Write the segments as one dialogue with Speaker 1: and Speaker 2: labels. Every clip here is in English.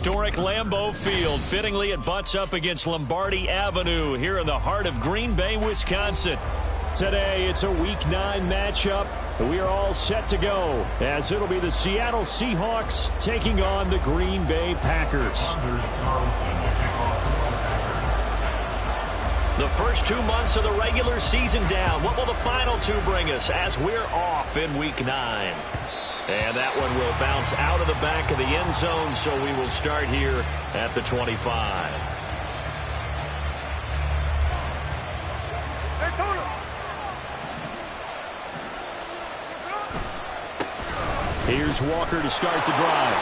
Speaker 1: historic Lambeau Field. Fittingly, it butts up against Lombardi Avenue here in the heart of Green Bay, Wisconsin.
Speaker 2: Today, it's a Week 9 matchup. We are all set to go, as it'll be the Seattle Seahawks taking on the Green Bay Packers.
Speaker 1: The first 2 months of the regular season down. What will the final 2 bring us as we're off in Week 9? And that one will bounce out of the back of the end zone, so we will start here at the 25.
Speaker 2: Here's Walker to start the drive.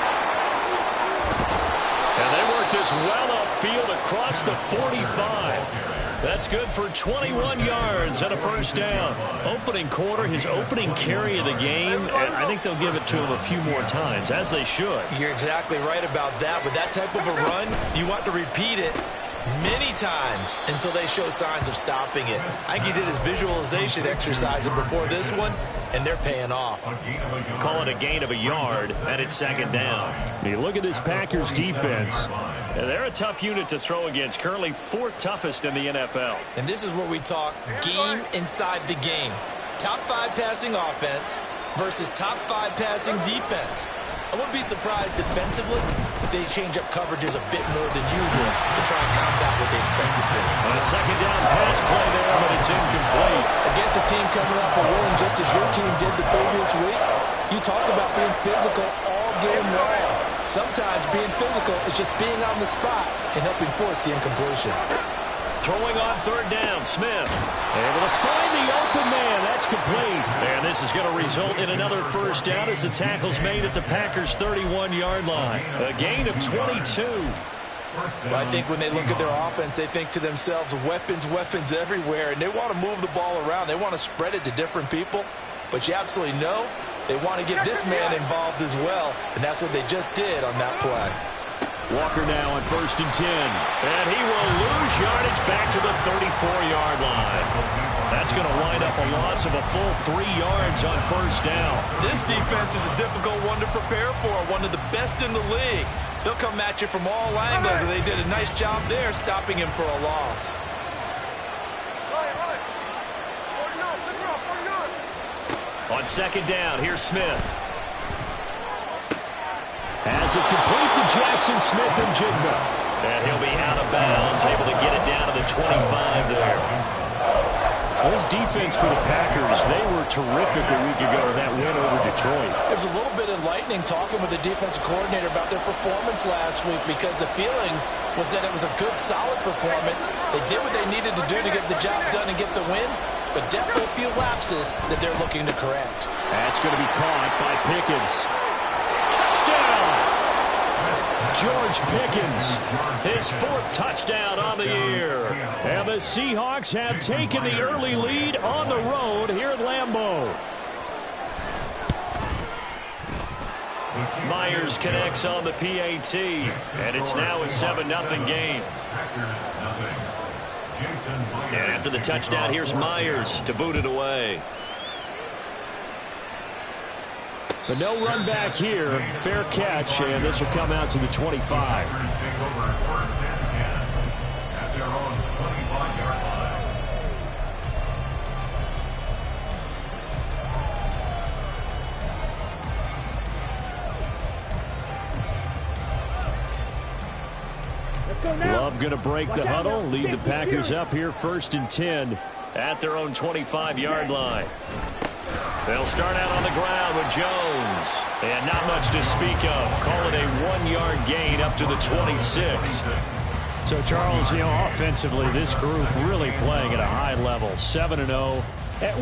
Speaker 1: And they work this well upfield across the 45. That's good for 21 yards and a first down. Opening quarter, his opening carry of the game, and I think they'll give it to him a few more times, as they should.
Speaker 3: You're exactly right about that. With that type of a run, you want to repeat it many times until they show signs of stopping it. I think he did his visualization exercise before this one, and they're paying off.
Speaker 1: Call it a gain of a yard, and it's second down.
Speaker 2: You look at this Packers defense.
Speaker 1: And they're a tough unit to throw against, currently 4th toughest in the NFL.
Speaker 3: And this is where we talk game inside the game. Top 5 passing offense versus top 5 passing defense. I wouldn't be surprised defensively if they change up coverages a bit more than usual to try and combat what they expect to see.
Speaker 1: A second down pass play there, but it's incomplete.
Speaker 4: Against a team coming off a win just as your team did the previous week, you talk about being physical all game long. Sometimes being physical is just being on the spot and helping force the incompletion.
Speaker 1: Throwing on third down, Smith. Able to find the open man. That's complete. And this is going to result in another first down as the tackle's made at the Packers' 31-yard line. A gain of 22.
Speaker 3: Well, I think when they look at their offense, they think to themselves, weapons, weapons everywhere, and they want to move the ball around. They want to spread it to different people. But you absolutely know they want to get this man involved as well, and that's what they just did on that play.
Speaker 2: Walker now on 1st and 10.
Speaker 1: And he will lose yardage back to the 34-yard line. That's going to wind up a loss of a full 3 yards on first down.
Speaker 3: This defense is a difficult one to prepare for, one of the best in the league. They'll come at you from all angles, and they did a nice job there stopping him for a loss.
Speaker 1: On second down, here's Smith.
Speaker 2: Has it complete to Jackson Smith and Jigba.
Speaker 1: And he'll be out of bounds, able to get it down to the 25 there.
Speaker 2: Well, this defense for the Packers, they were terrific a week ago in that win over Detroit.
Speaker 4: It was a little bit enlightening talking with the defensive coordinator about their performance last week, because the feeling was that it was a good, solid performance. They did what they needed to do to get the job done and get the win, but definitely a few lapses that they're looking to correct.
Speaker 2: That's going to be caught by Pickens. Touchdown! George Pickens,
Speaker 1: his 4th touchdown on the year.
Speaker 2: And the Seahawks have taken the early lead on the road here at Lambeau.
Speaker 1: Myers connects on the PAT, and it's now a 7-0 game. And after the touchdown, here's Myers to boot it away.
Speaker 2: But no run back here. Fair catch, and this will come out to the 25. Love going to break the huddle, lead the Packers up here 1st and 10
Speaker 1: at their own 25-yard line. They'll start out on the ground with Jones. And not much to speak of. Call it a 1-yard gain up to the 26.
Speaker 2: So, Charles, offensively, this group really playing at a high level, 7-0.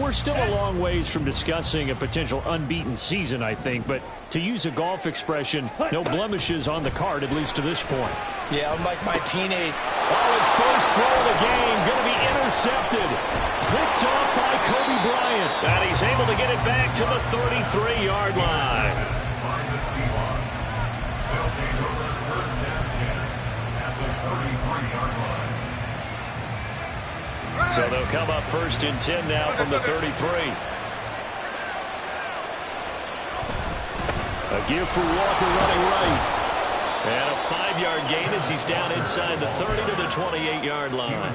Speaker 2: We're still a long ways from discussing a potential unbeaten season, I think. But to use a golf expression, no blemishes on the card, at least to this point.
Speaker 3: Yeah, unlike my teenage.
Speaker 2: Oh, his first throw of the game going to be intercepted. Picked off by Kobe Bryant.
Speaker 1: And he's able to get it back to the 33-yard line. So they'll come up 1st and 10 now from the 33.
Speaker 2: A give for Walker running right.
Speaker 1: And a 5-yard gain as he's down inside the 30 to the 28-yard line.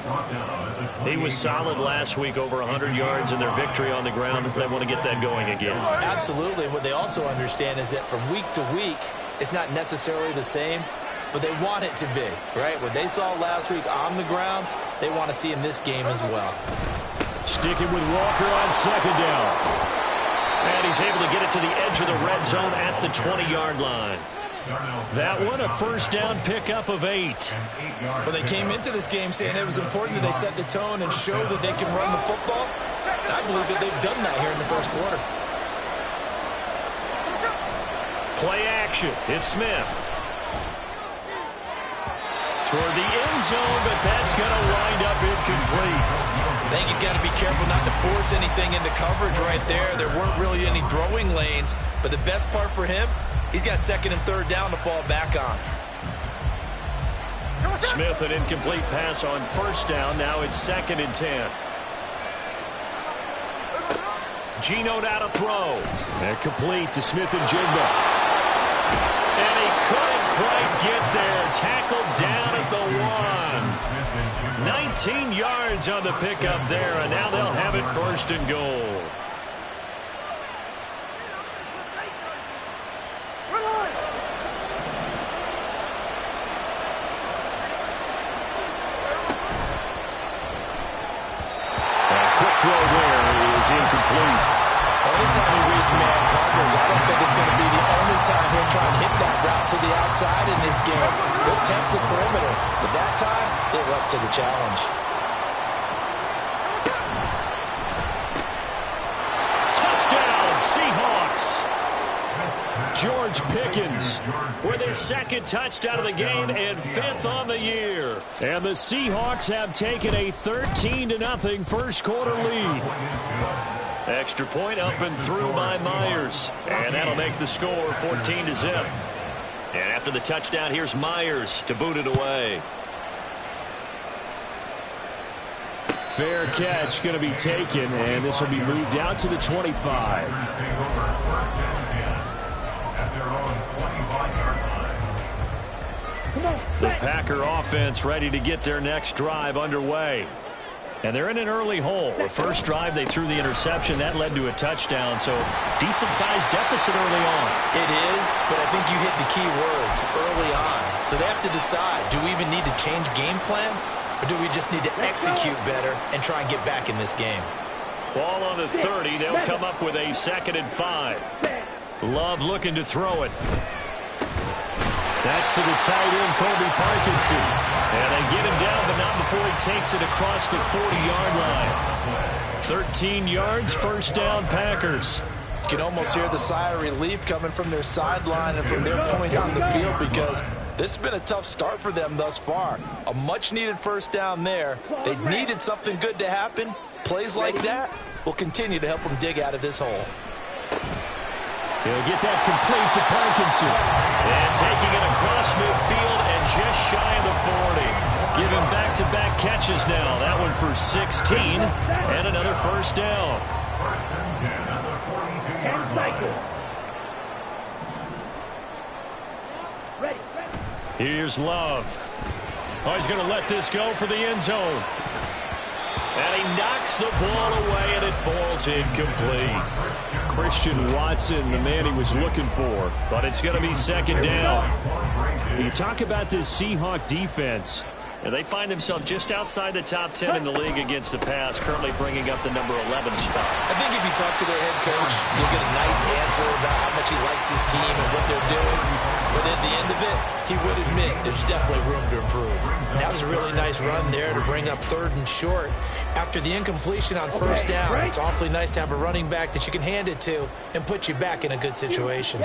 Speaker 1: He was solid last week, over 100 yards in their victory on the ground. They want to get that going again.
Speaker 4: Absolutely. What they also understand is that from week to week, it's not necessarily the same, but they want it to be, right? What they saw last week on the ground, they want to see in this game as well.
Speaker 2: Sticking with Walker on second down.
Speaker 1: And he's able to get it to the edge of the red zone at the 20-yard line. That one, a first down pickup of 8.
Speaker 4: Well, they came into this game saying it was important that they set the tone and show that they can run the football. And I believe that they've done that here in the first quarter.
Speaker 1: Play action. It's Smith. Toward the end zone, but that's going to wind up incomplete.
Speaker 4: I think he's got to be careful not to force anything into coverage right there. There weren't really any throwing lanes, but the best part for him, he's got second and third down to fall back on.
Speaker 1: Smith, an incomplete pass on first down. Now it's 2nd and 10. Geno now to throw.
Speaker 2: And complete to Smith and Jigba.
Speaker 1: And he couldn't quite get there. Tackled down at the 1. 19 yards on the pickup there, and now they'll have it 1st and goal.
Speaker 2: Throw there is incomplete.
Speaker 4: Anytime he reads man coverage, I don't think it's going to be the only time he'll try and hit that route to the outside in this game. He'll test the perimeter, but that time, they were up to the challenge.
Speaker 1: Touchdown, Seahawks. George Pickens with his 2nd touchdown of the game and 5th on the year.
Speaker 2: And the Seahawks have taken a 13-0 first quarter lead.
Speaker 1: Extra point up and through by Myers. And that'll make the score 14-0. And after the touchdown, here's Myers to boot it away.
Speaker 2: Fair catch going to be taken, and this will be moved out to the 25.
Speaker 1: The Packer offense ready to get their next drive underway. And they're in an early hole. The first drive, they threw the interception. That led to a touchdown, so decent-sized deficit early on.
Speaker 4: It is, but I think you hit the key words, early on. So they have to decide, do we even need to change game plan, or do we just need to execute better and try and get back in this game?
Speaker 1: Ball on the 30. They'll come up with a 2nd and 5. Love looking to throw it.
Speaker 2: That's to the tight end, Colby Parkinson.
Speaker 1: And they get him down, but not before he takes it across the 40-yard line. 13 yards, first down, Packers.
Speaker 4: You can almost hear the sigh of relief coming from their sideline and from their point on the field, because this has been a tough start for them thus far. A much-needed first down there. They needed something good to happen. Plays like that will continue to help them dig out of this hole.
Speaker 2: He'll get that complete to Parkinson.
Speaker 1: And taking it across midfield and just shy of the 40. Giving back-to-back catches now. That one for 16 and another first down. Here's Love. Oh, he's going to let this go for the end zone. And he knocks the ball away, and it falls incomplete.
Speaker 2: Christian Watson, the man he was looking for.
Speaker 1: But it's going to be 2nd down.
Speaker 2: You talk about this Seahawk defense.
Speaker 1: And they find themselves just outside the top 10 in the league against the pass, currently bringing up the number 11 spot.
Speaker 4: I think if you talk to their head coach, you'll get a nice answer about how much he likes his team and what they're doing. But at the end of it, he would admit there's definitely room to improve. That was a really nice run there to bring up 3rd and short. After the incompletion on first down, it's awfully nice to have a running back that you can hand it to and put you back in a good situation.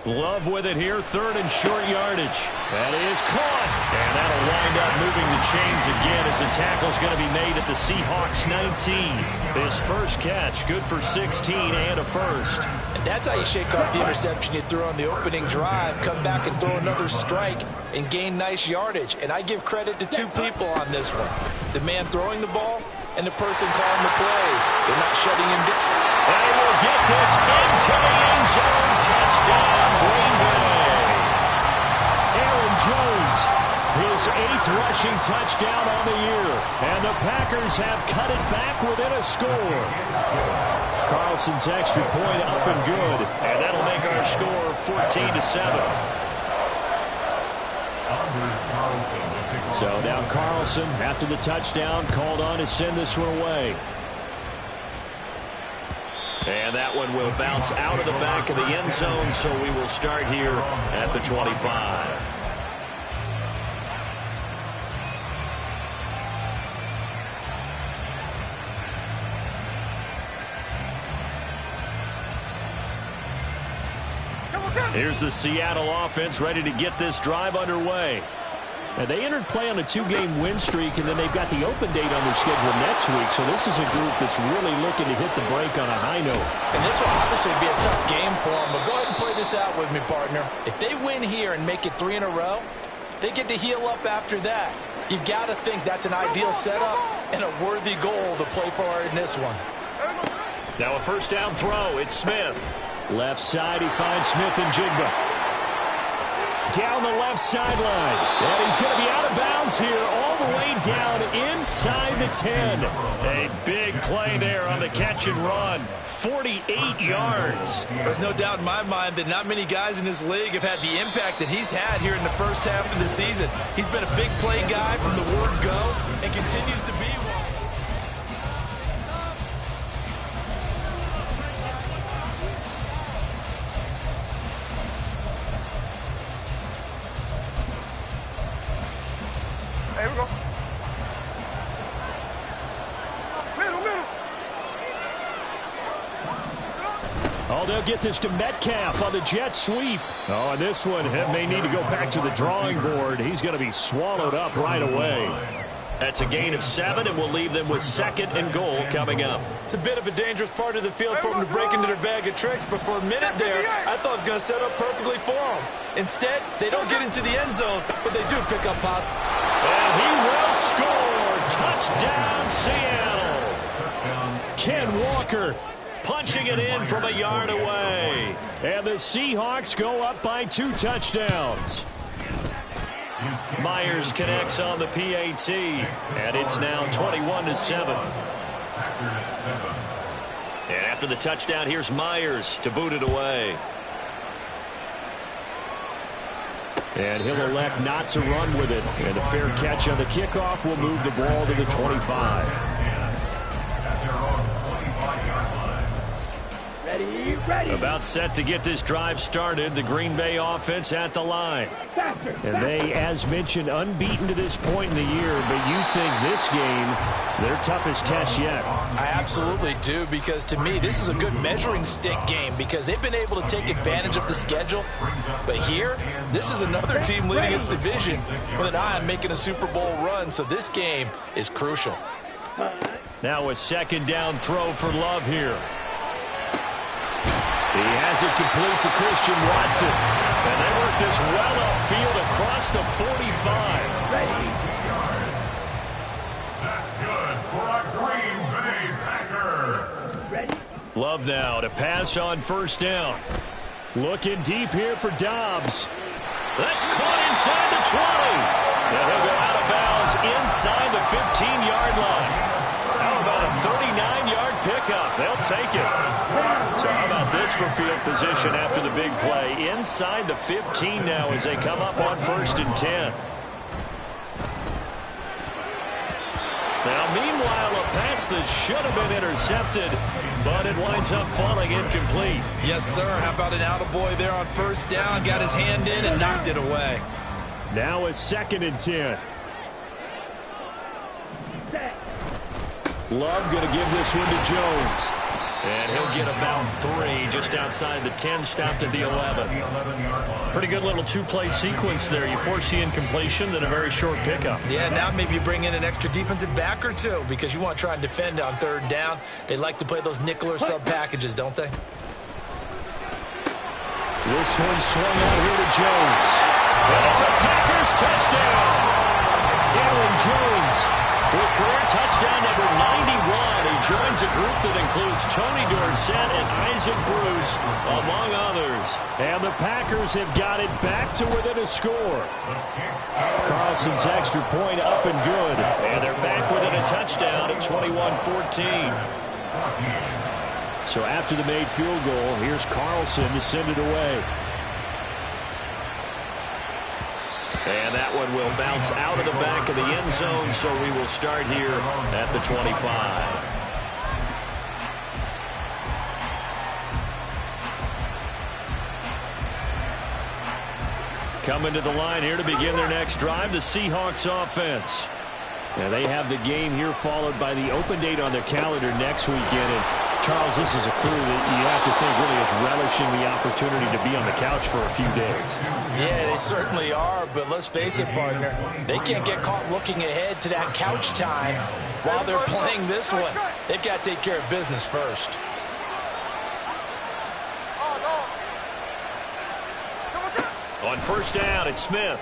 Speaker 1: Love with it here, 3rd and short yardage. That is caught. And that'll wind up moving the chains again as the tackle's going to be made at the Seahawks 19. His first catch, good for 16 and a first.
Speaker 4: And that's how you shake off the interception you threw on the opening drive, come back and throw another strike and gain nice yardage. And I give credit to 2 people on this one. The man throwing the ball and the person calling the plays. They're not shutting him down.
Speaker 1: And he will get this into the end zone. Touchdown, Green Bay.
Speaker 2: Aaron Jones, his 8th rushing touchdown on the year. And the Packers have cut it back within a score. Carlson's extra point up and good.
Speaker 1: And that'll make our score 14-7.
Speaker 2: So now Carlson, after the touchdown, called on to send this one away.
Speaker 1: And that one will bounce out of the back of the end zone, so we will start here at the 25. Here's the Seattle offense ready to get this drive underway.
Speaker 2: And they entered play on a 2-game win streak, and then they've got the open date on their schedule next week. So this is a group that's really looking to hit the break on a high note.
Speaker 4: And this will obviously be a tough game for them, but go ahead and play this out with me, partner. If they win here and make it 3 in a row, they get to heal up after that. You've got to think that's an ideal setup and a worthy goal to play for in this one.
Speaker 1: Now a first down throw. It's Smith.
Speaker 2: Left side, he finds Smith and Jigba. Down the left sideline. And he's going to be out of bounds here all the way down inside the 10.
Speaker 1: A big play there on the catch and run. 48 yards.
Speaker 3: There's no doubt in my mind that not many guys in this league have had the impact that he's had here in the first half of the season. He's been a big play guy from the word go and continues to be one.
Speaker 5: Here we go. Middle.
Speaker 2: Oh, they'll get this to Metcalf on the jet sweep. Oh, and this one may need to go back to the drawing board. He's going to be swallowed up right away.
Speaker 1: That's a gain of 7, and we'll leave them with 2nd and goal coming up.
Speaker 3: It's a bit of a dangerous part of the field for them to break into their bag of tricks, but for a minute there, I thought it was going to set up perfectly for them. Instead, they don't get into the end zone, but they do pick up pop.
Speaker 1: And he will score. Touchdown, Seattle.
Speaker 2: Ken Walker
Speaker 1: punching it in from a yard away.
Speaker 2: And the Seahawks go up by 2 touchdowns.
Speaker 1: Myers connects on the PAT, and it's now 21-7. And after the touchdown, here's Myers to boot it away.
Speaker 2: And he'll elect not to run with it. And a fair catch on the kickoff will move the ball to the 25.
Speaker 1: About set to get this drive started. The Green Bay offense at the line.
Speaker 2: And they, as mentioned, unbeaten to this point in the year. But you think this game, their toughest test yet?
Speaker 4: I absolutely do, because to me, this is a good measuring stick game because they've been able to take advantage of the schedule. But here, this is another team leading its division with an eye on making a Super Bowl run. So this game is crucial.
Speaker 1: Now a 2nd down throw for Love here.
Speaker 2: He has it complete to Christian Watson.
Speaker 1: And they work this well upfield across the 45.
Speaker 5: That's good for a Green Bay Packer.
Speaker 1: Love now to pass on first down.
Speaker 2: Looking deep here for Dobbs.
Speaker 1: That's caught inside the 20. And he'll go out of bounds inside the 15-yard line. How about a 39-yard pickup? They'll take it. So how about this for field position after the big play? Inside the 15 now as they come up on 1st and 10. Now, meanwhile, a pass that should have been intercepted, but it winds up falling incomplete.
Speaker 3: Yes, sir. How about an attaboy there on first down? Got his hand in and knocked it away.
Speaker 2: Now a 2nd and 10. Love going to give this one to Jones.
Speaker 1: And he'll get about 3 just outside the 10, stopped at the 11. Pretty good little 2-play sequence there. You force the incompletion, then a very short pickup.
Speaker 3: Yeah, now maybe you bring in an extra defensive back or 2 because you want to try and defend on 3rd down. They like to play those nickel or sub packages, don't they?
Speaker 2: This one swung out here to Jones.
Speaker 1: And it's a Packers touchdown.
Speaker 2: Aaron Jones
Speaker 1: With career touchdown number 91, he joins a group that includes Tony Dorsett and Isaac Bruce, among others.
Speaker 2: And the Packers have got it back to within a score. Carlson's extra point up and good.
Speaker 1: And they're back within a touchdown at 21-14.
Speaker 2: So after the made field goal, here's Carlson to send it away.
Speaker 1: And that one will bounce out of the back of the end zone, so we will start here at the 25. Coming to the line here to begin their next drive, the Seahawks offense.
Speaker 2: Now they have the game here followed by the open date on their calendar next weekend. And Charles, this is a crew that you have to think really is relishing the opportunity to be on the couch for a few days.
Speaker 4: Yeah, they certainly are, but let's face it, partner, they can't get caught looking ahead to that couch time while they're playing this one. They've got to take care of business first.
Speaker 1: On first down, it's Smith.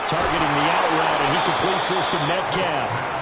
Speaker 2: Targeting the out route, and he completes this to Metcalf.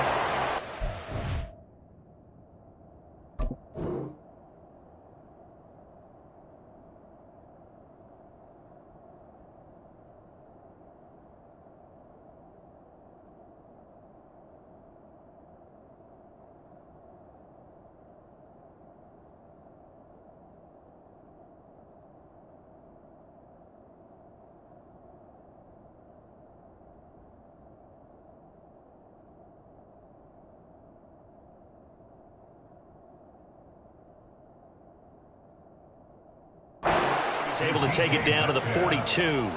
Speaker 1: He's able to take it down to the 42.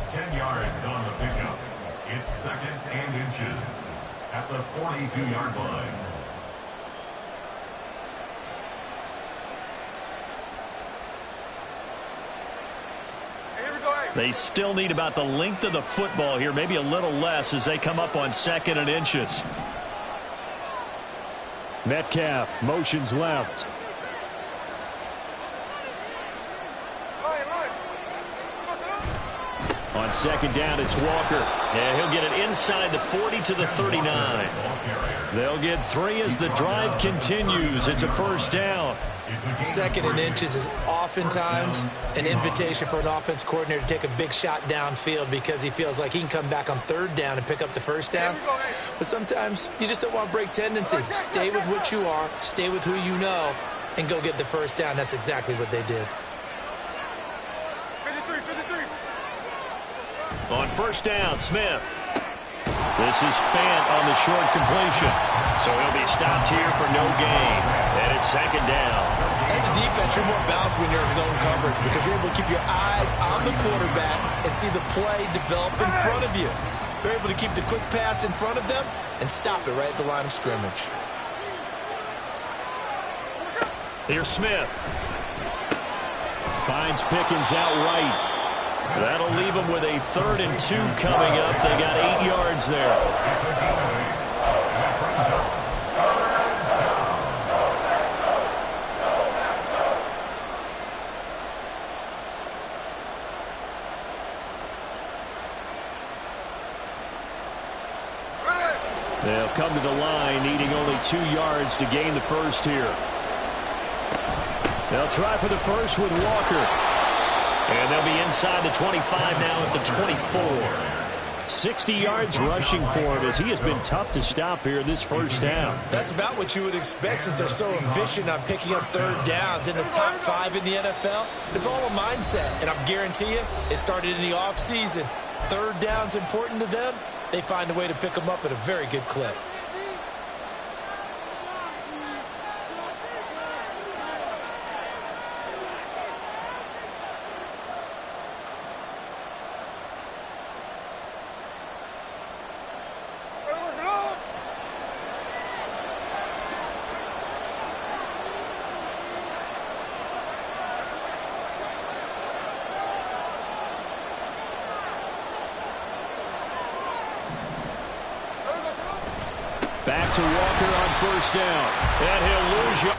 Speaker 5: 10 yards on the pickup. It's second and inches at the 42-yard line.
Speaker 1: They still need about the length of the football here, maybe a little less as they come up on second and inches.
Speaker 2: Metcalf motions left.
Speaker 1: On second down, it's Walker. Yeah, he'll get it inside the 40 to the 39. They'll get 3 as the drive continues. It's a first down.
Speaker 4: Second and inches is oftentimes an invitation for an offense coordinator to take a big shot downfield because he feels like he can come back on third down and pick up the first down. But sometimes you just don't want to break tendency. Stay with what you are, stay with who you know, and go get the first down. That's exactly what they did.
Speaker 1: On first down, Smith. This is Fant on the short completion. So he'll be stopped here for no gain. And it's second down.
Speaker 4: As a defense, you're more balanced when you're in zone coverage because you're able to keep your eyes on the quarterback and see the play develop in front of you. You're able to keep the quick pass in front of them and stop it right at the line of scrimmage.
Speaker 1: Here's Smith.
Speaker 2: Finds Pickens out right.
Speaker 1: That'll leave them with a 3rd and 2 coming up. They got 8 yards there.
Speaker 2: They'll come to the line, needing only 2 yards to gain the first here. They'll try for the first with Walker.
Speaker 1: And they'll be inside the 25 now at the 24.
Speaker 2: 60 yards rushing for him as he has been tough to stop here in this first half.
Speaker 4: That's about what you would expect since they're so efficient on picking up third downs in the top 5 in the NFL. It's all a mindset, and I guarantee you it started in the offseason. Third down's important to them. They find a way to pick them up at a very good clip.
Speaker 2: Back to Walker on first down.
Speaker 1: And he'll lose you.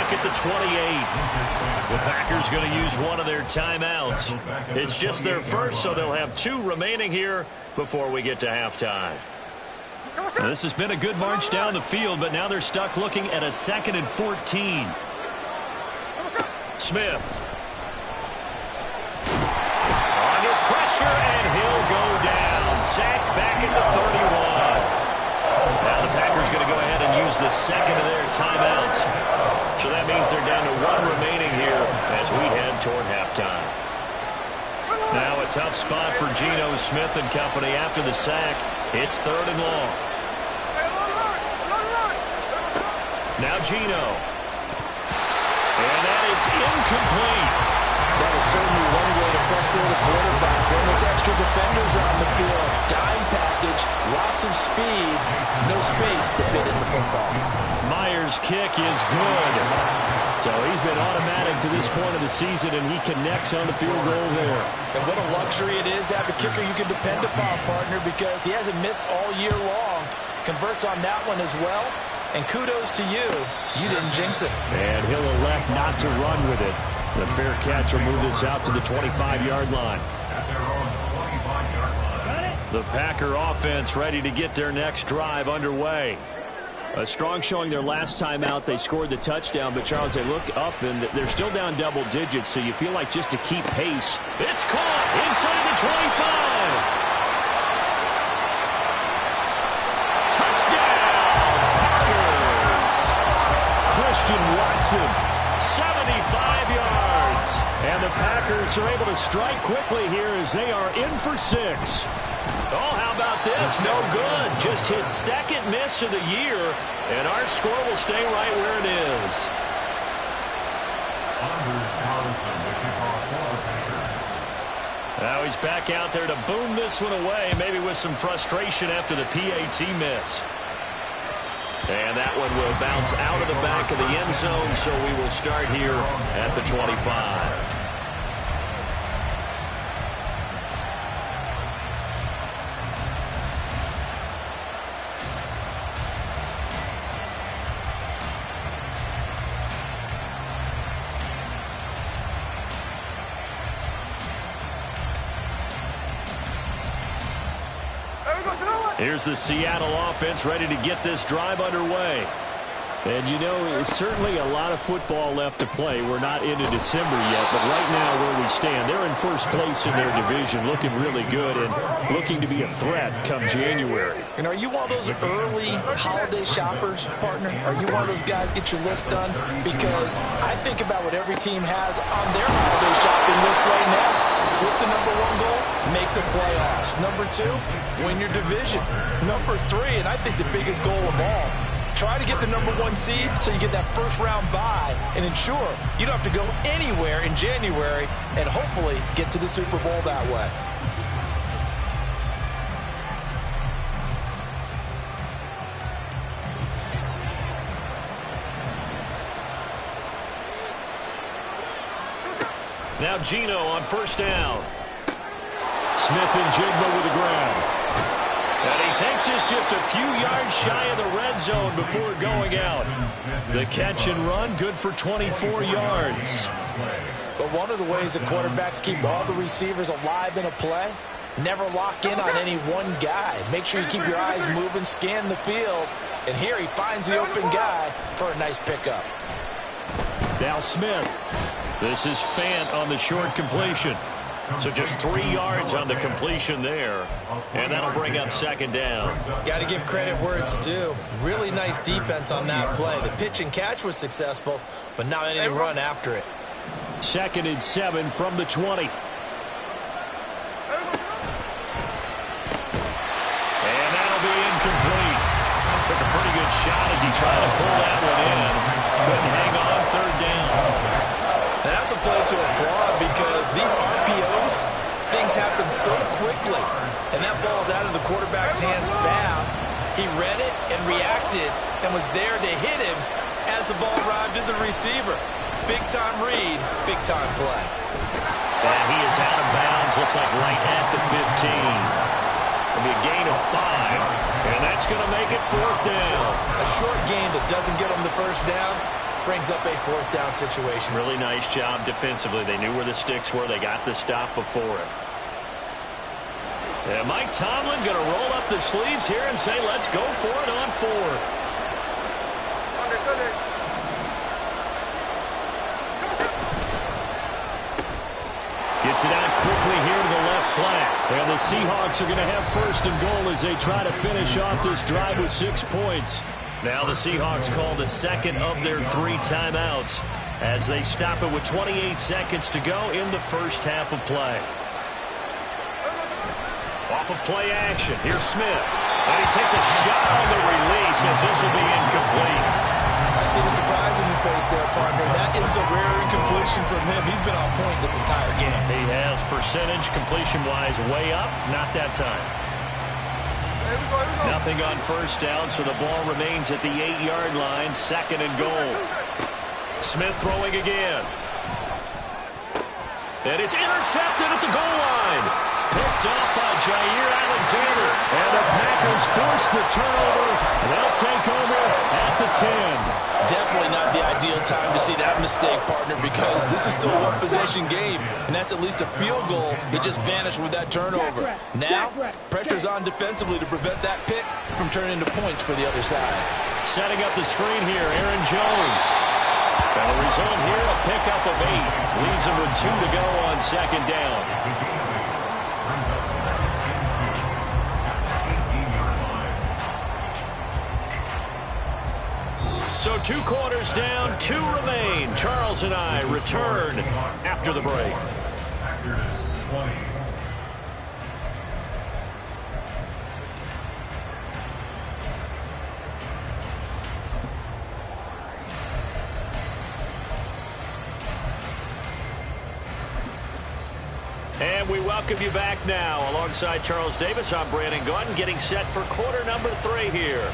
Speaker 1: back at the 28. The Packers going to use one of their timeouts. It's just their first, so they'll have 2 remaining here before we get to halftime. Now, this has been a good march down the field, but now they're stuck looking at a 2nd and 14. Smith. Under pressure, and he'll go down. Sacked back at the 31. Now the Packers going to go ahead and use the 2nd of their timeouts. So that means they're down to 1 remaining here as we head toward halftime. Now a tough spot for Geno Smith and company after the sack. It's 3rd and long. Now Geno. And that is incomplete.
Speaker 4: That is certainly one way to frustrate a quarterback. When there's extra defenders on the field, dime package, lots of speed, no space to fit in the football.
Speaker 1: Myers' kick is good. So he's been automatic to this point of the season, and he connects on the field goal there.
Speaker 4: And what a luxury it is to have a kicker you can depend upon, partner, because he hasn't missed all year long. Converts on that one as well. And kudos to you. You didn't jinx it.
Speaker 2: And he'll elect not to run with it. The fair catch will move this out to the 25-yard line. The Packer offense ready to get their next drive underway. A strong showing their last time out. They scored the touchdown, but Charles, they look up and they're still down double digits, so you feel like just to keep pace.
Speaker 1: It's caught inside the 25. Touchdown, Packers. Christian Watson, 75 yards.
Speaker 2: And the Packers are able to strike quickly here as they are in for 6.
Speaker 1: Oh, how about this? No good. Just his 2nd miss of the year, and our score will stay right where it is. Now he's back out there to boom this one away, maybe with some frustration after the PAT miss. And that one will bounce out of the back of the end zone, so we will start here at the 25. Here's the Seattle offense ready to get this drive underway.
Speaker 2: And, you know, certainly a lot of football left to play. We're not into December yet, but right now where we stand, they're in first place in their division, looking really good and looking to be a threat come January.
Speaker 4: And are you one of those early holiday shoppers, partner? Are you one of those guys get your list done? Because I think about what every team has on their holiday shopping list right now. What's the number 1 goal? Make the playoffs. Number 2, win your division. Number 3, and I think the biggest goal of all, try to get the number 1 seed so you get that first-round bye and ensure you don't have to go anywhere in January and hopefully get to the Super Bowl that way.
Speaker 1: Now Geno on first down.
Speaker 2: Smith and Jigba with the ground.
Speaker 1: And he takes this just a few yards shy of the red zone before going out. The catch and run, good for 24 yards.
Speaker 4: But one of the ways that quarterbacks keep all the receivers alive in a play, never lock in on any one guy. Make sure you keep your eyes moving, scan the field. And here he finds the open guy for a nice pickup.
Speaker 2: Now Smith.
Speaker 1: This is Fant on the short completion. So just 3 yards on the completion there. And that'll bring up 2nd down.
Speaker 4: Got to give credit where it's due. Really nice defense on that play. The pitch and catch was successful, but not any run after it.
Speaker 2: 2nd and 7 from the 20.
Speaker 1: And that'll be incomplete. Took a pretty good shot as he tried to pull that one in. Couldn't hang on 3rd down.
Speaker 4: And that's a play to applaud because these RPOs, things happen so quickly. And that ball's out of the quarterback's hands fast. He read it and reacted and was there to hit him as the ball arrived at the receiver. Big-time read, big-time play.
Speaker 1: And he is out of bounds, looks like right at the 15. It'll be a gain of 5, and that's going to make it 4th down.
Speaker 4: A short gain that doesn't get him the first down brings up a 4th down situation.
Speaker 1: Really nice job defensively. They knew where the sticks were. They got the stop before it. And Mike Tomlin going to roll up the sleeves here and say, let's go for it on 4th. Gets it out quickly here to the left flat. And the Seahawks are going to have 1st and goal as they try to finish off this drive with 6 points. Now the Seahawks call the 2nd of their 3 timeouts as they stop it with 28 seconds to go in the first half of play. Off of play action. Here's Smith. And he takes a shot on the release as this will be incomplete.
Speaker 4: I see the surprise in your face there, partner. That is a rare incompletion from him. He's been on point this entire game.
Speaker 1: He has percentage completion-wise way up. Not that time.
Speaker 6: Here we go.
Speaker 1: Nothing on 1st down, so the ball remains at the 8-yard line. 2nd and goal. Smith throwing again. And it's intercepted at the goal line. Picked up by Jair Alexander. And the Packers force the turnover. They'll take over at the 10.
Speaker 4: Definitely not the ideal time to see that mistake, partner, because this is still a one-possession game, and that's at least a field goal that just vanished with that turnover. Now, pressure's on defensively to prevent that pick from turning into points for the other side.
Speaker 1: Setting up the screen here, Aaron Jones. And the result here, a pickup of 8. Leaves him with 2 to go on 2nd down. So 2 quarters down, 2 remain. Charles and I return after the break. And we welcome you back now. Alongside Charles Davis, I'm Brandon Gunn, getting set for quarter number 3 here.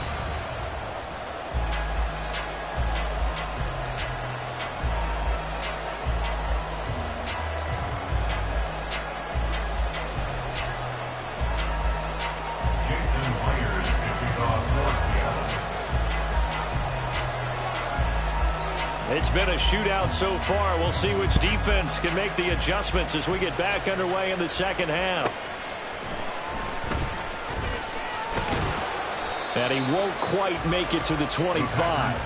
Speaker 1: It's been a shootout so far. We'll see which defense can make the adjustments as we get back underway in the 2nd half. And he won't quite make it to the 25.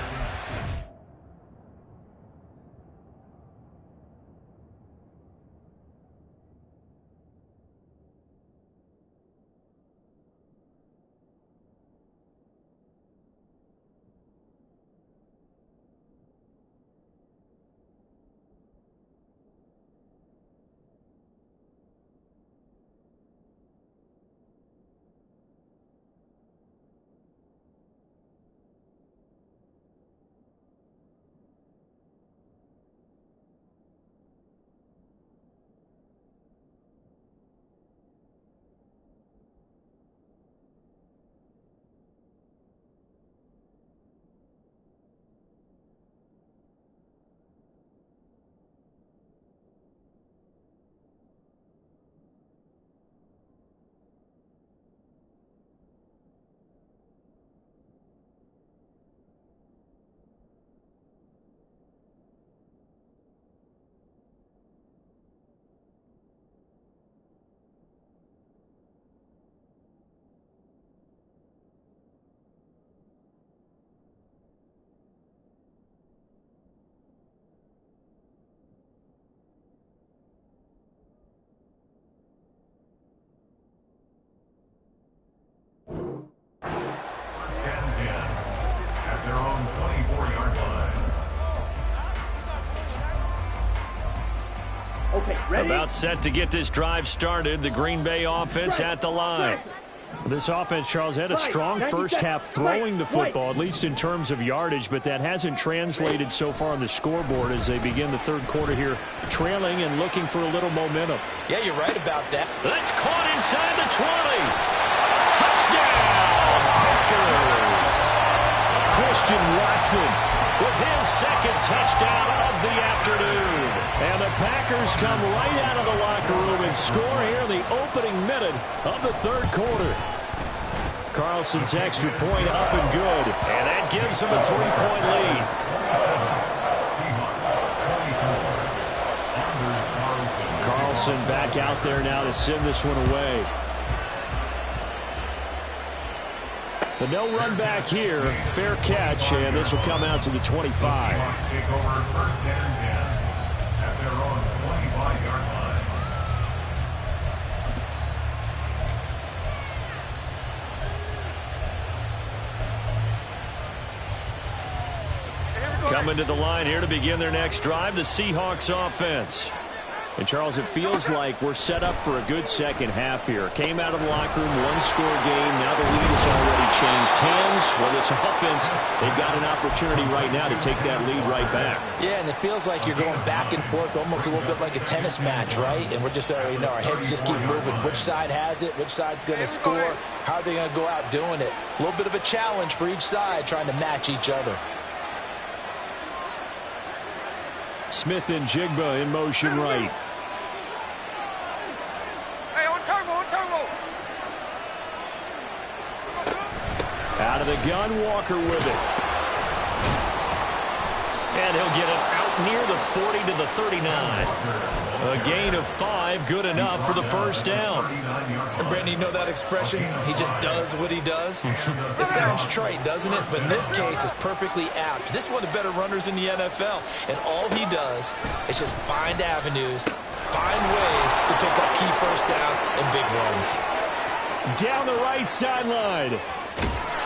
Speaker 1: About set to get this drive started. The Green Bay offense at the line.
Speaker 2: This offense, Charles, had a strong first half throwing the football, at least in terms of yardage, but that hasn't translated so far on the scoreboard as they begin the 3rd quarter here, trailing and looking for a little momentum.
Speaker 4: Yeah, you're right about that.
Speaker 1: That's caught inside the 20. Touchdown, Packers. Christian Watson with his 2nd touchdown of the afternoon. And the Packers come right out of the locker room and score here in the opening minute of the 3rd quarter. Carlson's extra point up and good. And that gives them a 3-point lead.
Speaker 2: Wilson back out there now to send this one away. But no run back here. Fair catch, and this will come out to the 25.
Speaker 5: Take over 1st and 10 at their own 25-yard line.
Speaker 1: Coming to the line here to begin their next drive, the Seahawks offense.
Speaker 2: And, Charles, it feels like we're set up for a good second half here. Came out of the locker room, one-score game. Now the lead has already changed hands. Well, this offense, they've got an opportunity right now to take that lead right back.
Speaker 4: Yeah, and it feels like you're going back and forth, almost a little bit like a tennis match, right? And we're just, our heads just keep moving. Which side has it? Which side's going to score? How are they going to go out doing it? A little bit of a challenge for each side, trying to match each other.
Speaker 2: Smith and Jigba in motion right. Out of the gun, Walker with it.
Speaker 1: And he'll get it out near the 40 to the 39. A gain of 5, good enough for the first down.
Speaker 4: And Brandon, you know that expression? He just does what he does? It sounds trite, doesn't it? But in this case, it's perfectly apt. This is one of the better runners in the NFL. And all he does is just find avenues, find ways to pick up key first downs and big runs.
Speaker 2: Down the right sideline.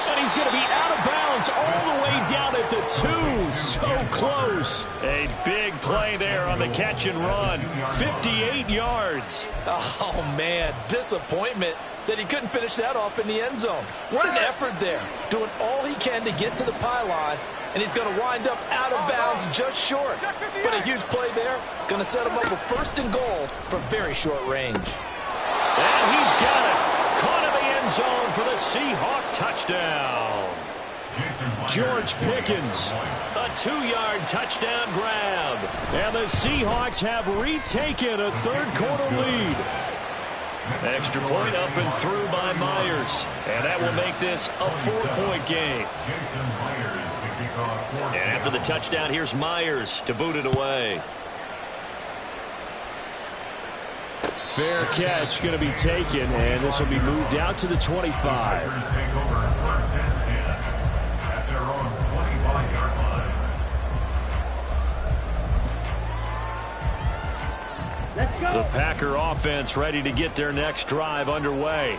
Speaker 2: And he's going to be out of bounds all the way down at the 2. So close.
Speaker 1: A big play there on the catch and run. 58 yards.
Speaker 4: Oh, man, disappointment that he couldn't finish that off in the end zone. What an effort there. Doing all he can to get to the pylon, and he's going to wind up out of bounds just short. But a huge play there. Going to set him up for 1st and goal from very short range.
Speaker 1: And he's got it. Caught in the end zone for the Seahawk touchdown.
Speaker 2: George Pickens.
Speaker 1: A 2-yard touchdown grab.
Speaker 2: And the Seahawks have retaken a third-quarter lead.
Speaker 1: Extra point up and through by Myers. And that will make this a 4-point game. And after the touchdown, here's Myers to boot it away.
Speaker 2: Fair catch going to be taken, and this will be moved out to the 25.
Speaker 1: The Packer offense ready to get their next drive underway.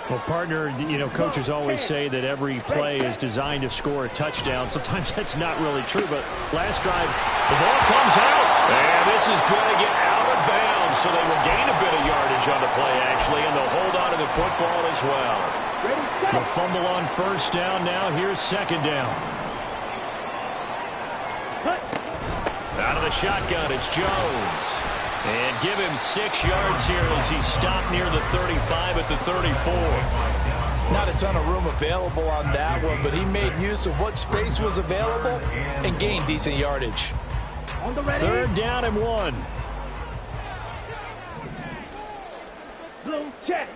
Speaker 2: Well, partner, coaches always say that every play is designed to score a touchdown. Sometimes that's not really true, but last drive, the ball comes out.
Speaker 1: And this is going to get out of bounds, so they will gain a bit of yardage on the play, actually, and they'll hold on to the football as well.
Speaker 2: The fumble on 1st down now. Here's 2nd down.
Speaker 1: Out of the shotgun, it's Jones. And give him 6 yards here as he's stopped near the 35 at the 34.
Speaker 4: Not a ton of room available on that one, but he made use of what space was available and gained decent yardage.
Speaker 2: 3rd down and 1.
Speaker 7: Check.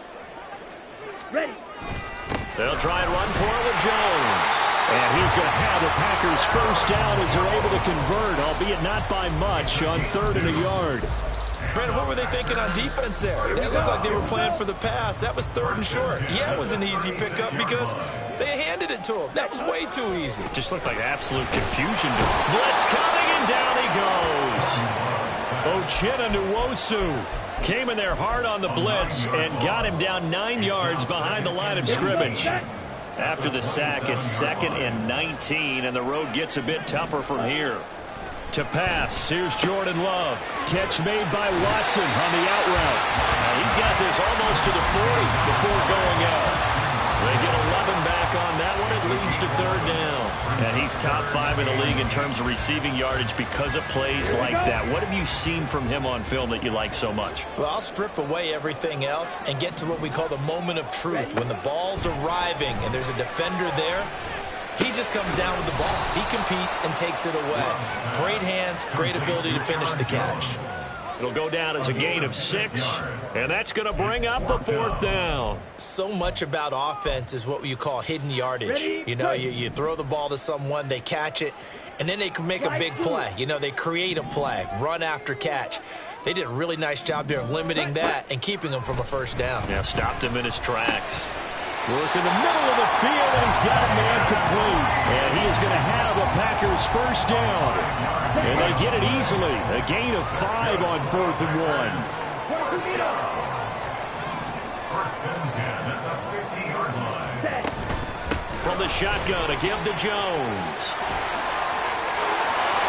Speaker 7: Ready.
Speaker 1: They'll try and run for it with Jones.
Speaker 2: And he's going to have the Packers 1st down as they're able to convert, albeit not by much, on 3rd and a yard.
Speaker 4: Brandon, what were they thinking on defense there? They looked like they were playing for the pass. That was 3rd and short. Yeah, it was an easy pickup because they handed it to him. That was way too easy.
Speaker 1: Just looked like absolute confusion. Blitz coming, and down he goes.
Speaker 2: Uchenna Nwosu came in there hard on the blitz and got him down 9 yards behind the line of scrimmage.
Speaker 1: After the sack, it's 2nd and 19, and the road gets a bit tougher from here.
Speaker 2: To pass, here's Jordan Love. Catch made by Watson on the out route.
Speaker 1: He's got this almost to the 40 before going out. They get 11 back on that one. It leads to 3rd down.
Speaker 2: And he's top 5 in the league in terms of receiving yardage because of plays like that. What have you seen from him on film that you like so much?
Speaker 4: Well, I'll strip away everything else and get to what we call the moment of truth. When the ball's arriving and there's a defender there, he just comes down with the ball. He competes and takes it away. Great hands, great ability to finish the catch.
Speaker 1: It'll go down as a gain of 6, and that's going to bring up a 4th down.
Speaker 4: So much about offense is what you call hidden yardage. You know, you throw the ball to someone, they catch it,
Speaker 3: And then they can make a big play. You know, they create a play, run after catch. They did a really nice job there of limiting that and keeping him from a first down.
Speaker 1: Yeah, stopped him in his tracks. Work in the middle of the field, and he's got a man complete. And he is going to have the Packers first down. And they get it easily. A gain of 5 on 4th and 1.
Speaker 5: First and 10 at the 50-yard line.
Speaker 1: From the shotgun, a give to Jones.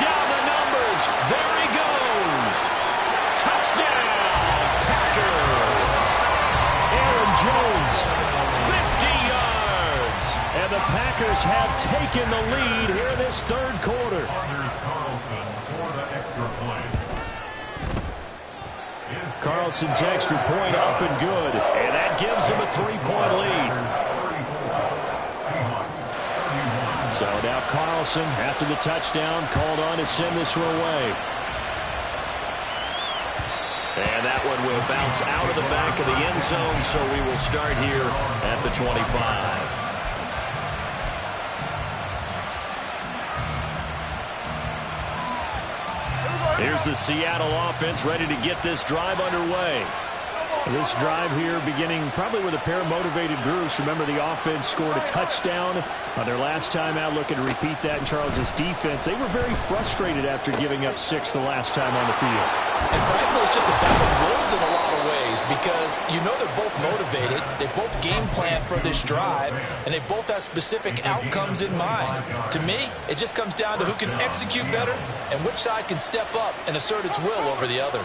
Speaker 1: Down the numbers. There he goes. Touchdown, Packers. Aaron Jones, 50 yards. And the Packers have taken the lead here in this third quarter.
Speaker 5: Here's Carlson for the extra point.
Speaker 1: Carlson's extra point up and good. And that gives him a 3-point lead. So now Carlson, after the touchdown, called on to send this one away. And that one will bounce out of the back of the end zone, so we will start here at the 25. Here's the Seattle offense ready to get this drive underway.
Speaker 2: This drive here beginning probably with a pair of motivated groups. Remember, the offense scored a touchdown on their last time out, looking to repeat that in Charles' defense. They were very frustrated after giving up 6 the last time on the field.
Speaker 4: And frankly, it's just a battle of wills in a lot of ways because you know they're both motivated. They both game plan for this drive, and they both have specific outcomes in mind. To me, it just comes down to who can execute better and which side can step up and assert its will over the other.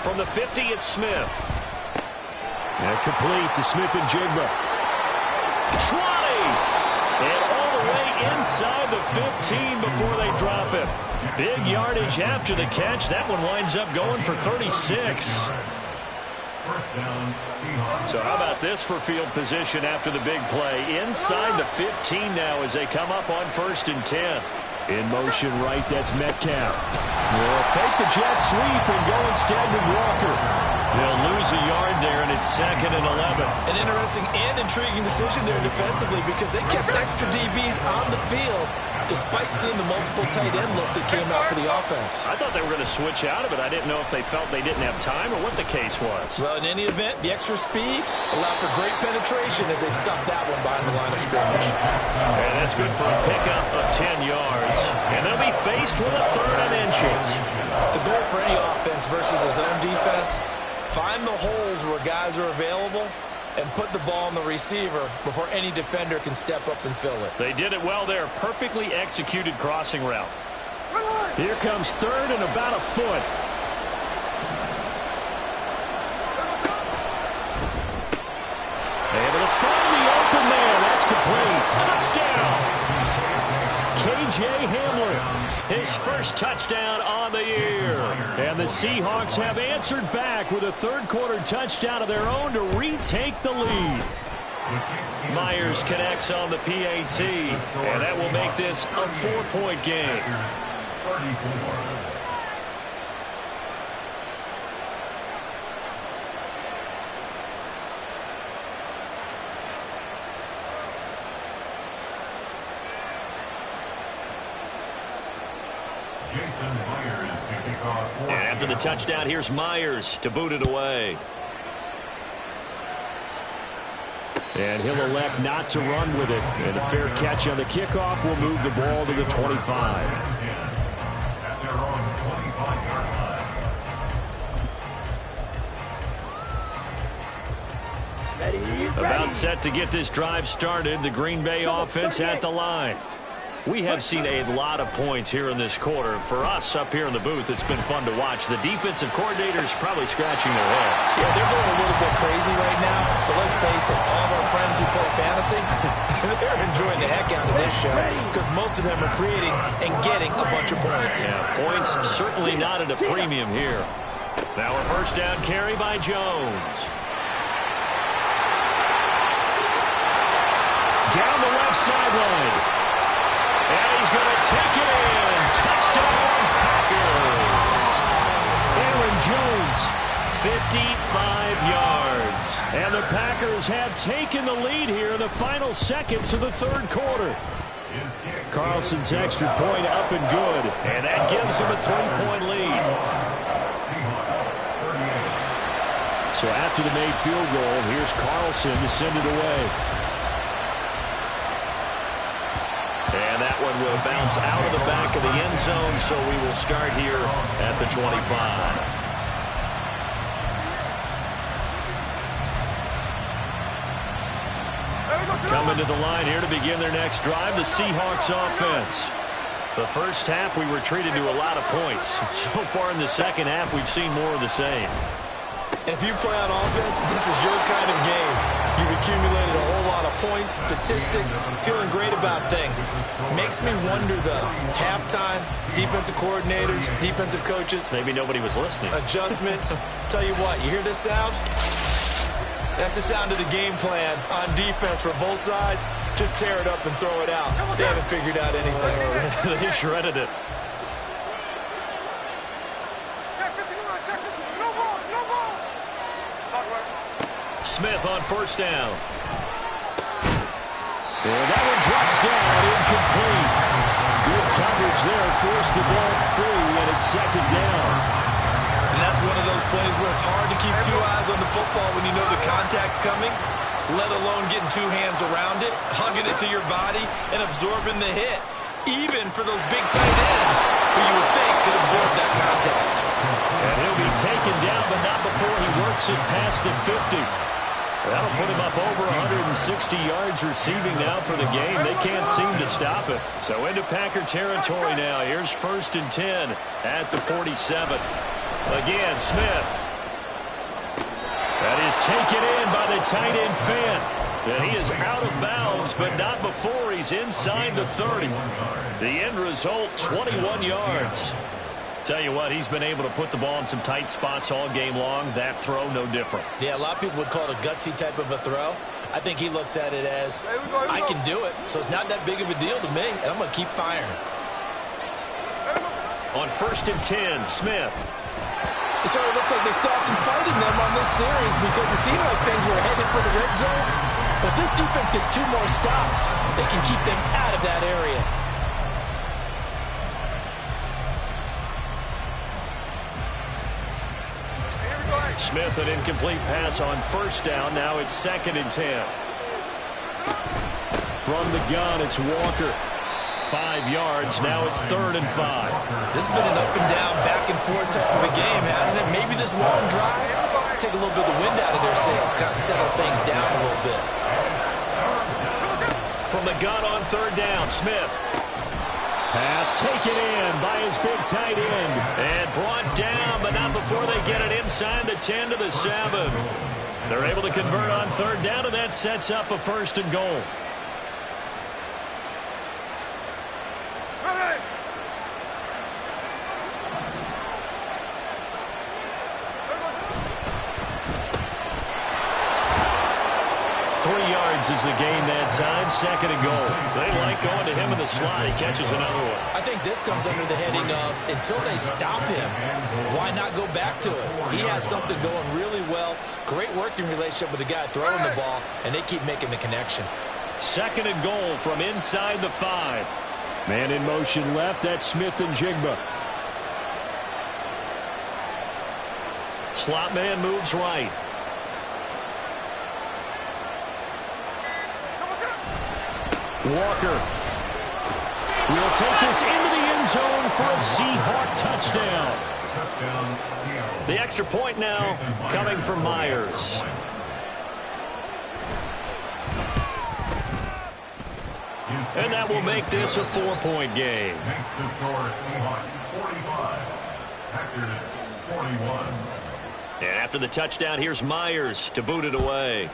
Speaker 1: From the 50, it's Smith.
Speaker 2: And complete to Smith and Jigba.
Speaker 1: 20! And all the way inside the 15 before they drop it. Big yardage after the catch. That one winds up going for 36. So how about this for field position after the big play? Inside the 15 now as they come up on 1st and 10.
Speaker 2: In motion right, that's Metcalf. Will fake the jet sweep and go instead with Walker.
Speaker 1: They'll lose a yard there, and it's 2nd and 11.
Speaker 3: An interesting and intriguing decision there defensively because they kept extra DBs on the field despite seeing the multiple tight end look that came out for the offense.
Speaker 1: I thought they were going to switch out of it. I didn't know if they felt they didn't have time or what the case was.
Speaker 3: Well, in any event, the extra speed allowed for great penetration as they stuffed that one behind the line of scrimmage.
Speaker 1: And that's good for a pickup of 10 yards. And they'll be faced with a 3rd and inches.
Speaker 3: The goal for any offense versus his own defense, find the holes where guys are available and put the ball on the receiver before any defender can step up and fill it.
Speaker 1: They did it well there. Perfectly executed crossing route.
Speaker 2: Here comes 3rd and about a foot.
Speaker 1: Able to find the open man. That's complete. Touchdown! K.J. Hamler, his first touchdown on the year.
Speaker 2: And the Seahawks have answered back with a 3rd quarter touchdown of their own to retake the lead.
Speaker 1: Myers connects on the PAT, and that will make this a 4-point game.
Speaker 5: 34.
Speaker 1: And after the touchdown, here's Myers to boot it away.
Speaker 2: And he'll elect not to run with it. And a fair catch on the kickoff will move the ball to the 25.
Speaker 5: At their own 25-yard line.
Speaker 1: About set to get this drive started. The Green Bay offense at the line. We have seen a lot of points here in this quarter. For us up here in the booth, it's been fun to watch. The defensive coordinators probably scratching their heads.
Speaker 3: Yeah, they're going a little bit crazy right now. But let's face it, all of our friends who play fantasy, they're enjoying the heck out of this show because most of them are creating and getting a bunch of points.
Speaker 1: Yeah, points certainly not at a premium here. Now a first down carry by Jones.
Speaker 2: Down the left sideline.
Speaker 1: And he's going to take it in. Touchdown, Packers.
Speaker 2: Aaron Jones,
Speaker 1: 55 yards.
Speaker 2: And the Packers have taken the lead here in the final seconds of the third quarter. Carlson's extra point up and good, and that gives him a 3-point lead. So after the made field goal, here's Carlson to send it away.
Speaker 1: And that one will bounce out of the back of the end zone, so we will start here at the 25.
Speaker 2: Coming to the line here to begin their next drive, the Seahawks offense. The first half, we were treated to a lot of points. So far in the second half, we've seen more of the same.
Speaker 3: And if you play on offense, this is your kind of game. You've accumulated a whole lot of points, statistics, feeling great about things. Makes me wonder, though, halftime, defensive coordinators, defensive coaches.
Speaker 1: Maybe nobody was listening.
Speaker 3: Adjustments. Tell you what, you hear this sound? That's the sound of the game plan on defense for both sides. Just tear it up and throw it out. They haven't figured out anything.
Speaker 1: They shredded it.
Speaker 2: Smith on first down. And that one drops down, incomplete. Good coverage there, forced the ball free, and it's second down.
Speaker 3: And that's one of those plays where it's hard to keep two eyes on the football when you know the contact's coming, let alone getting two hands around it, hugging it to your body, and absorbing the hit. Even for those big tight ends who you would think could absorb that contact.
Speaker 2: And he'll be taken down, but not before he works it past the 50. That'll put him up over 160 yards receiving now for the game. They can't seem to stop it. So into Packer territory now. Here's 1st and 10 at the 47. Again, Smith. That is taken in by the tight end Fant. And he is out of bounds, but not before he's inside the 30. The end result, 21 yards. Tell you what, he's been able to put the ball in some tight spots all game long. That throw, no different.
Speaker 4: Yeah, a lot of people would call it a gutsy type of a throw. I think he looks at it as, I can do it, so it's not that big of a deal to me, and I'm going to keep firing.
Speaker 2: On 1st and 10, Smith.
Speaker 4: It sort of looks like they still have some fight in them on this series because it seemed like things were headed for the red zone. But if this defense gets 2 more stops, they can keep them out of that area.
Speaker 2: Smith, an incomplete pass on 1st down. Now it's 2nd and 10. From the gun, it's Walker. 5 yards. Now it's 3rd and 5.
Speaker 3: This has been an up and down, back and forth type of a game, hasn't it? Maybe this long drive take a little bit of the wind out of their sails, kind of settle things down a little bit.
Speaker 2: From the gun on 3rd down, Smith. Pass taken in by his big tight end. And brought down, but not before they get it inside the 10 to the 7. They're able to convert on 3rd down, and that sets up a 1st and goal.
Speaker 6: Ready.
Speaker 2: 3 yards is the gain that time. 2nd and goal. They like going to him in the slot. He catches another one.
Speaker 3: I think this comes under the heading of, until they stop him, why not go back to it? He has something going really well. Great working relationship with the guy throwing the ball, and they keep making the connection.
Speaker 2: 2nd and goal from inside the 5. Man in motion left. That's Smith and Jigba. Slot man moves right. Walker will take this into the end zone for a Seahawk touchdown. The extra point now coming from Myers. And that will make this a 4-point game.
Speaker 5: Makes the score Seahawks 45, Packers 41.
Speaker 2: And after the touchdown, here's Myers to boot it away.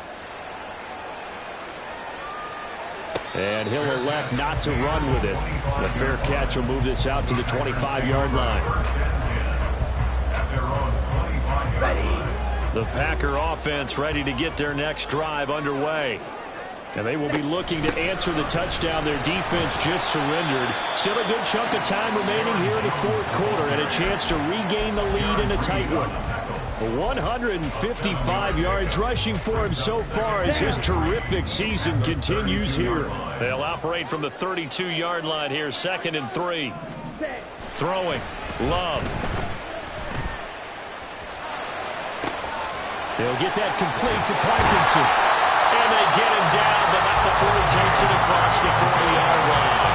Speaker 2: And he'll elect not to run with it. The fair catch will move this out to the 25-yard line. The Packer offense ready to get their next drive underway. And they will be looking to answer the touchdown their defense just surrendered. Still a good chunk of time remaining here in the 4th quarter and a chance to regain the lead in a tight one. 155 yards rushing for him so far as his terrific season continues here.
Speaker 1: They'll operate from the 32-yard line here, 2nd and 3. Throwing. Love.
Speaker 2: They'll get that complete to Parkinson.
Speaker 1: And they get him down, but not before he takes it across the 40-yard line.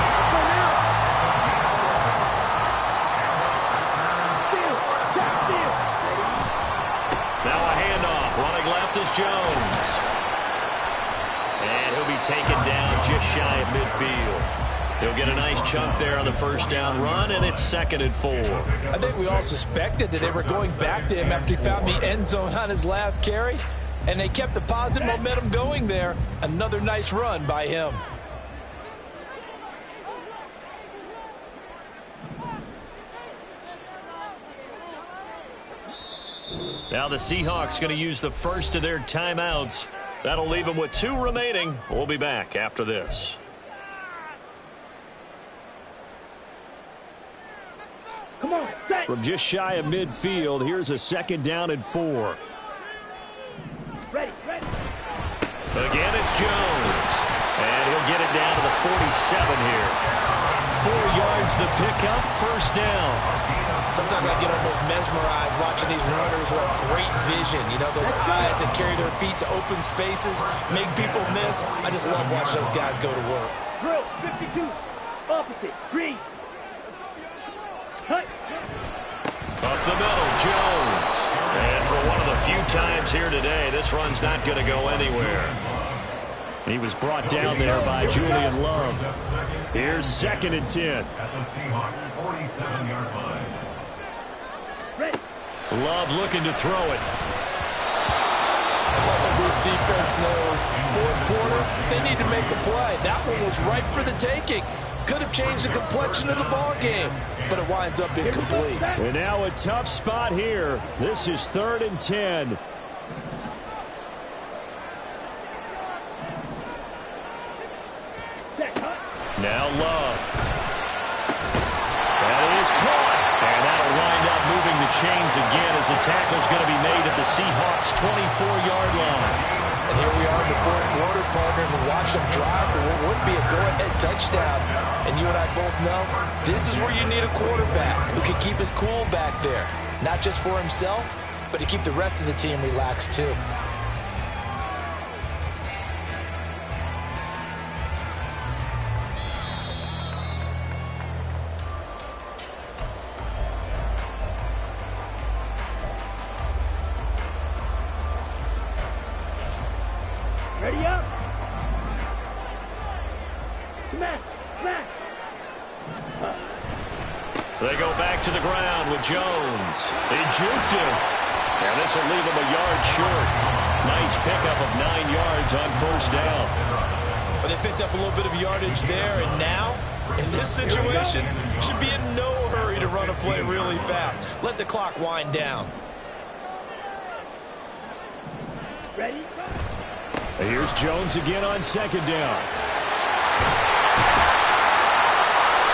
Speaker 1: Now a handoff. Running left is Jones. And he'll be taken down just shy of midfield. He'll get a nice chunk there on the first down run, and it's 2nd and 4.
Speaker 4: I think we all suspected that they were going back to him after he found the end zone on his last carry, and they kept the positive momentum going there. Another nice run by him.
Speaker 1: Now the Seahawks going to use the first of their timeouts. That'll leave them with 2 remaining. We'll be back after this.
Speaker 7: Come on, set.
Speaker 2: From just shy of midfield, here's a 2nd down and 4.
Speaker 7: Ready.
Speaker 1: Again, it's Jones. And he'll get it down to the 47 here. 4 yards the pickup, first down.
Speaker 4: Sometimes I get almost mesmerized watching these runners who have great vision. You know, those eyes that carry their feet to open spaces, make people miss. I just love watching those guys go to work.
Speaker 7: Drill, 52. Opposite, green. Cut.
Speaker 1: Up the middle, Jones. And for one of the few times here today, this run's not going to go anywhere.
Speaker 2: He was brought down there by Julian Love. Here's 2nd and 10.
Speaker 5: At the Seahawks 47-yard line.
Speaker 7: Ready.
Speaker 1: Love looking to throw it.
Speaker 4: This defense knows 4th quarter, they need to make a play. That one was ripe for the taking. Could have changed the complexion of the ball game, but it winds up incomplete.
Speaker 2: And now a tough spot here. This is 3rd and 10.
Speaker 1: Now Love. That is caught. And that'll wind up moving the chains again as the tackle's going to be made at the Seahawks' 24-yard line.
Speaker 4: And here we are in the 4th quarter, partner, and watch them drive for what would be a go-ahead touchdown. And you and I both know this is where you need a quarterback who can keep his cool back there. Not just for himself, but to keep the rest of the team relaxed too.
Speaker 7: Ready up. Smash.
Speaker 1: They go back to the ground with Jones. They juked him. And this will leave him a yard short. Nice pickup of 9 yards on first down.
Speaker 4: But they picked up a little bit of yardage there, and now, in this situation, should be in no hurry to run a play really fast. Let the clock wind down.
Speaker 7: Ready.
Speaker 2: Here's Jones again on 2nd down.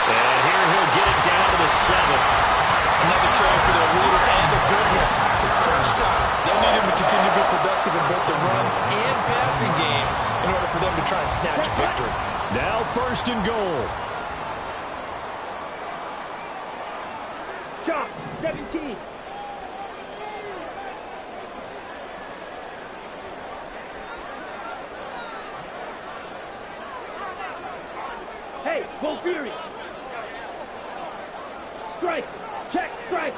Speaker 1: And here he'll get it down to the 7.
Speaker 4: Another carry for their leader, and a good one. It's crunch time. They'll need him to continue to be productive in both the run and passing game in order for them to try and snatch a victory.
Speaker 2: Now 1st and goal.
Speaker 7: Shot. 17. Hey, go Fury. Strike. Check strike.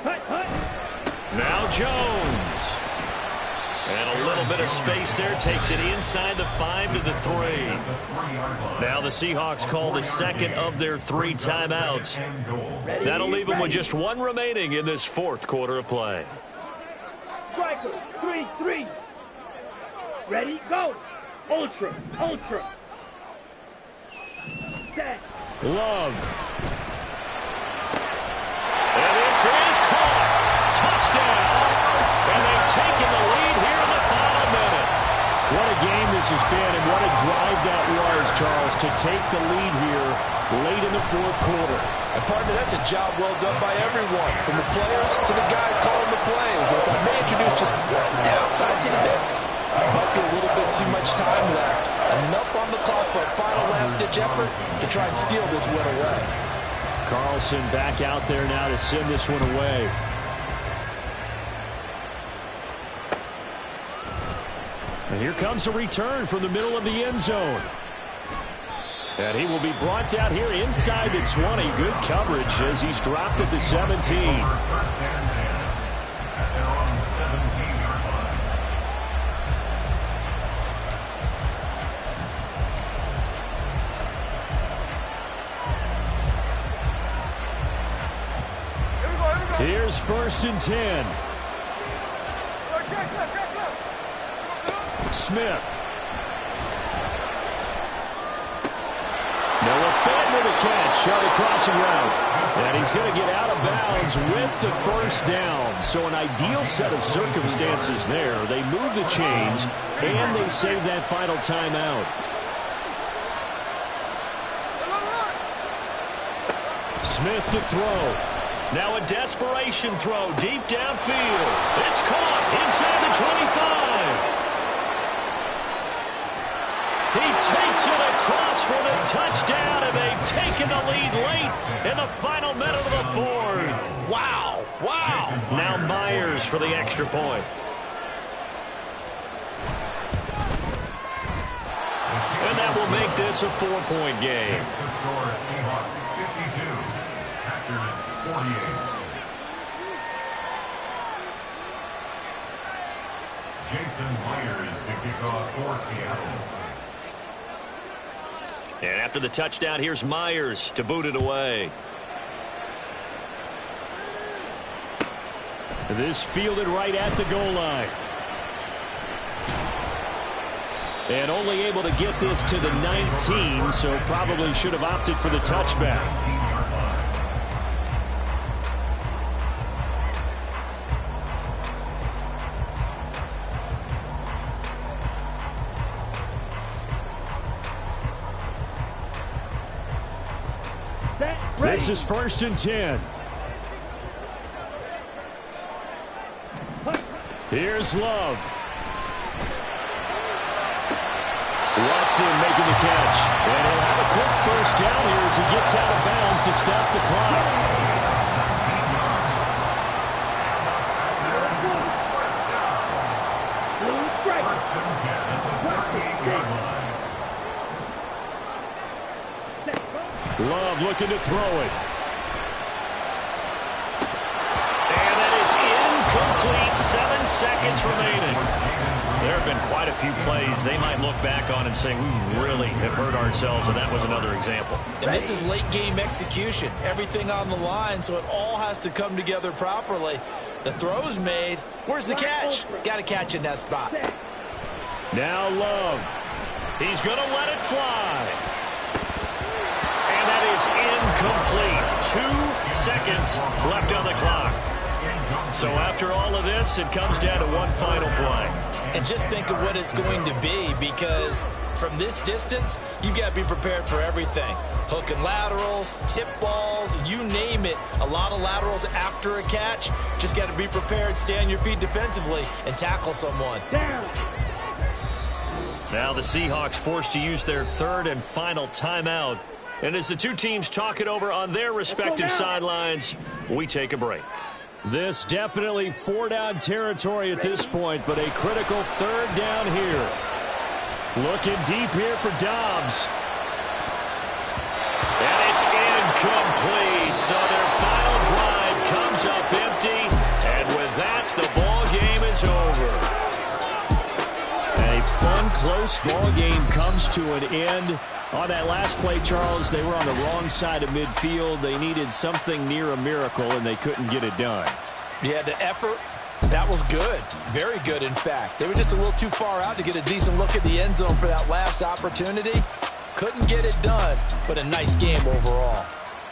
Speaker 7: Hut.
Speaker 1: Now Jones. And a little bit of space there. Takes it inside the 5 to the 3. Now the Seahawks call the 2nd of their 3 timeouts. That'll leave them with just 1 remaining in this 4th quarter of play.
Speaker 7: Striker. 3-3. Ready, go. Ultra. Set.
Speaker 2: Love.
Speaker 1: And this is caught. Touchdown. And they've taken the lead here in the final minute.
Speaker 2: What a game this has been, and what a drive that was, Charles, to take the lead here late in the fourth quarter.
Speaker 4: And partner, that's a job well done by everyone, from the players to the guys calling the plays. And if I may introduce just one downside to the mix, might be a little bit too much time left. Enough on the clock for a final last-ditch effort to try and steal this win away.
Speaker 2: Carlson back out there now to send this one away. And here comes a return from the middle of the end zone. And he will be brought down here inside the 20. Good coverage as he's dropped at the 17. Here's 1st and 10. Smith. Noah Fant with a catch on the crossing route. And he's going to get out of bounds with the first down. So an ideal set of circumstances there. They move the chains, and they save that final timeout. Smith to throw.
Speaker 1: Now a desperation throw deep downfield. It's caught inside the 25. He takes it across for the touchdown, and they've taken the lead late in the final minute of the fourth.
Speaker 4: Wow. Wow.
Speaker 1: Now Myers for the extra point. And that will make this a 4-point game.
Speaker 5: The score, Seahawks 52, Packers 48. Jason Myers to kick off for Seattle.
Speaker 1: And after the touchdown, here's Myers to boot it away.
Speaker 2: This fielded right at the goal line. And only able to get this to the 19, so probably should have opted for the touchback. This is 1st and 10. Here's Love. Watson making the catch. And he'll have a quick first down here as he gets out of bounds to stop the clock. Love looking to throw it.
Speaker 1: And that is incomplete. 7 seconds remaining. There have been quite a few plays they might look back on and say, we really have hurt ourselves, and that was another example.
Speaker 4: And this is late game execution. Everything on the line, so it all has to come together properly. The throw's made. Where's the catch? Got to catch in that spot.
Speaker 2: Now Love.
Speaker 1: He's going to let it fly. And that is incomplete. 2 seconds left on the clock. So after all of this, it comes down to one final play.
Speaker 4: And just think of what it's going to be, because from this distance, you've got to be prepared for everything. Hook and laterals, tip balls, you name it. A lot of laterals after a catch. Just got to be prepared, stay on your feet defensively, and tackle someone.
Speaker 1: Now the Seahawks forced to use their 3rd and final timeout. And as the two teams talk it over on their respective sidelines, we take a break.
Speaker 2: This definitely 4-down territory at this point, but a critical 3rd down here. Looking deep here for Dobbs.
Speaker 1: And it's incomplete. So their final drive comes up empty. And with that, the ball game is over.
Speaker 2: A fun, close ball game comes to an end. On that last play, Charles, they were on the wrong side of midfield. They needed something near a miracle, and they couldn't get it done.
Speaker 4: Yeah, the effort, that was good. Very good, in fact. They were just a little too far out to get a decent look at the end zone for that last opportunity. Couldn't get it done, but a nice game overall.